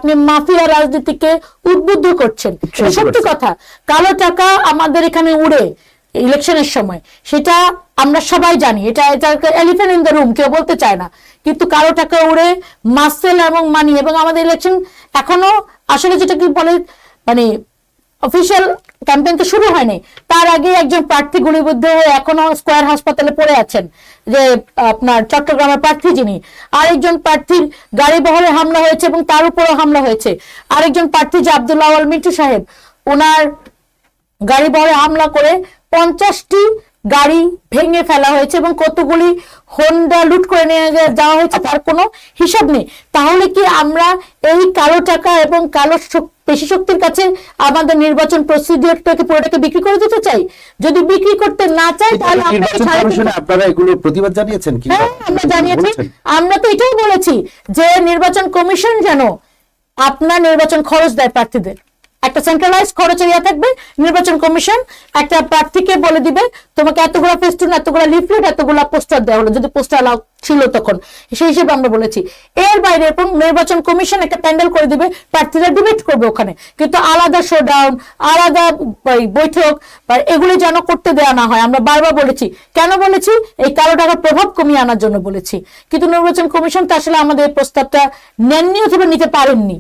আপনি মাফিয়া রাজনীতিকে উদ্বুদ্ধ করছেন। সত্যি কথা, কালো টাকা আমাদের এখানে উড়ে ইলেকশনের সময়, সেটা আমরা সবাই জানি, এটা এলিফ্যান্ট ইন দ্য রুম, কেউ বলতে চায় না। কিন্তু কালো টাকা উড়ে মাসেল এবং মানি, এবং আমাদের ইলেকশন এখনো আসলে যেটা কি বলে, মানে অফিসিয়াল ক্যাম্পেইন তো শুরু হয়নি, তার আগে একজন প্রার্থী গুলিবিদ্ধ হয়ে এখনো স্কয়ার হাসপাতালে পড়ে আছেন, যে আপনার চট্টগ্রামের প্রার্থী যিনি। আরেকজন প্রার্থীর গাড়ি বহরে হামলা হয়েছে এবং তার উপরেও হামলা হয়েছে। আরেকজন প্রার্থী যে আব্দুল্লাহ আওয়াল মিন্টু সাহেব, ওনার গাড়ি বহরে হামলা করে 50টি গাড়ি ভেঙে ফেলা হয়েছে এবং কতগুলি হোন্ডা লুট করে নিয়ে যাওয়া হয়েছে, তার কোনো হিসাব নেই। তাহলে কি আমরা এই কালো টাকা এবং কালো পেশি শক্তির কাছে আমাদের নির্বাচন প্রসিডিওরটাকে পুরোটাকে বিক্রি করে দিতে চাই? যদি বিক্রি করতে না চাই তাহলে আপনারা এগুলো প্রতিবাদ জানিয়েছেন কি? হ্যাঁ, আমরা জানিয়েছি। আমরা তো এটাই বলেছি যে নির্বাচন কমিশন যেন আপনার নির্বাচন খরচ দেয় প্রার্থীদের, একটা সেন্ট্রালাইজ খরচের ইয়া থাকবে। নির্বাচন কমিশন একটা প্রার্থীকে বলে দিবে তোমাকে এতগুলা ফেস্টুন, এতগুলা লিফলেট, এতগুলা পোস্টার দেওয়া হলো, যদি পোস্টার অ্যালাউ ছিল তখন, সেই হিসেবে আমরা বলেছি। এর বাইরে নির্বাচন কমিশন একটা প্যান্ডেল করে দিবে, প্রার্থীরা ডিবেট করবে ওখানে, কিন্তু আলাদা শোডাউন, আলাদা বৈঠক এগুলি যেন করতে দেওয়া না হয়। আমরা বারবার বলেছি, কেন বলেছি? এই কালো টাকার প্রভাব কমিয়ে আনার জন্য বলেছি। কিন্তু নির্বাচন কমিশন তো আসলে আমাদের প্রস্তাবটা নেননি অথবা নিতে পারেননি।